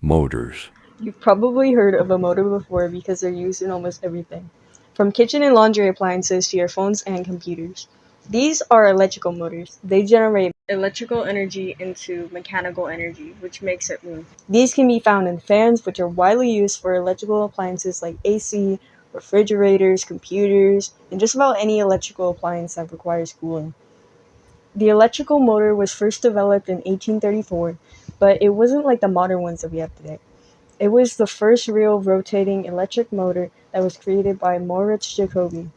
Motors. You've probably heard of a motor before because they're used in almost everything, from kitchen and laundry appliances to your phones and computers. These are electrical motors. They generate electrical energy into mechanical energy, which makes it move. These can be found in fans, which are widely used for electrical appliances like AC, refrigerators, computers, and just about any electrical appliance that requires cooling. The electrical motor was first developed in 1834, but it wasn't like the modern ones that we have today. It was the first real rotating electric motor that was created by Moritz Jacobi.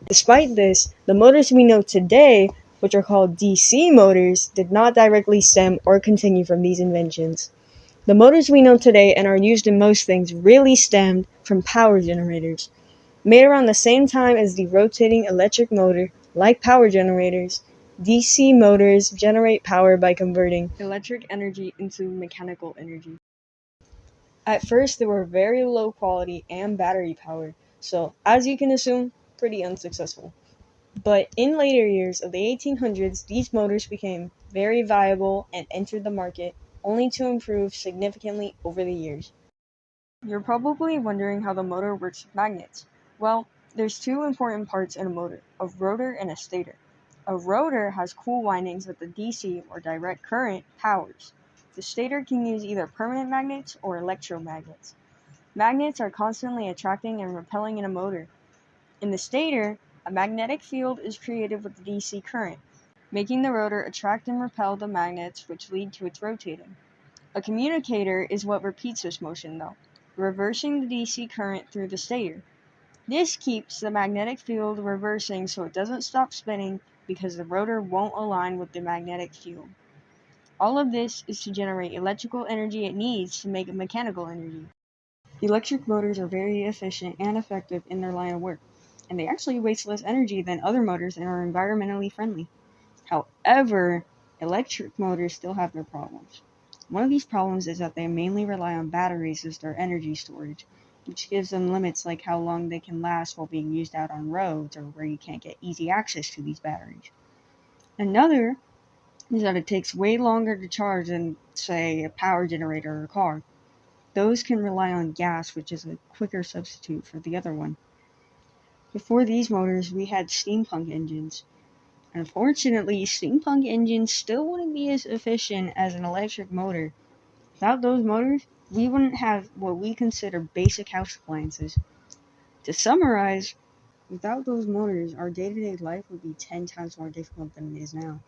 Despite this, the motors we know today, which are called DC motors, did not directly stem or continue from these inventions. The motors we know today and are used in most things really stemmed from power generators. Made around the same time as the rotating electric motor, like power generators, DC motors generate power by converting electric energy into mechanical energy. At first, they were very low quality and battery powered, so, as you can assume, pretty unsuccessful. But in later years of the 1800s, these motors became very viable and entered the market, only to improve significantly over the years. You're probably wondering how the motor works with magnets. Well, there's two important parts in a motor, a rotor and a stator. A rotor has cool windings that the DC or direct current powers. The stator can use either permanent magnets or electromagnets. Magnets are constantly attracting and repelling in a motor. In the stator, a magnetic field is created with the DC current, making the rotor attract and repel the magnets which lead to its rotating. A commutator is what repeats this motion though, reversing the DC current through the stator. This keeps the magnetic field reversing so it doesn't stop spinning because the rotor won't align with the magnetic field. All of this is to generate electrical energy it needs to make mechanical energy. Electric motors are very efficient and effective in their line of work, and they actually waste less energy than other motors and are environmentally friendly. However, electric motors still have their problems. One of these problems is that they mainly rely on batteries as their energy storage, which gives them limits like how long they can last while being used out on roads or where you can't get easy access to these batteries. Another is that it takes way longer to charge than, say, a power generator or a car. Those can rely on gas, which is a quicker substitute for the other one. Before these motors, we had steampunk engines. Unfortunately, steampunk engines still wouldn't be as efficient as an electric motor. Without those motors, we wouldn't have what we consider basic house appliances. To summarize, without those motors, our day-to-day life would be 10 times more difficult than it is now.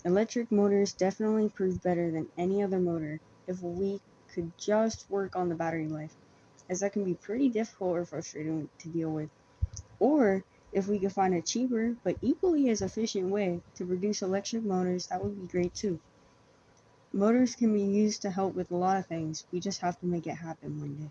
Electric motors definitely prove better than any other motor if we could just work on the battery life, as that can be pretty difficult or frustrating to deal with. Or if we could find a cheaper but equally as efficient way to produce electric motors, that would be great too. Motors can be used to help with a lot of things. We just have to make it happen one day.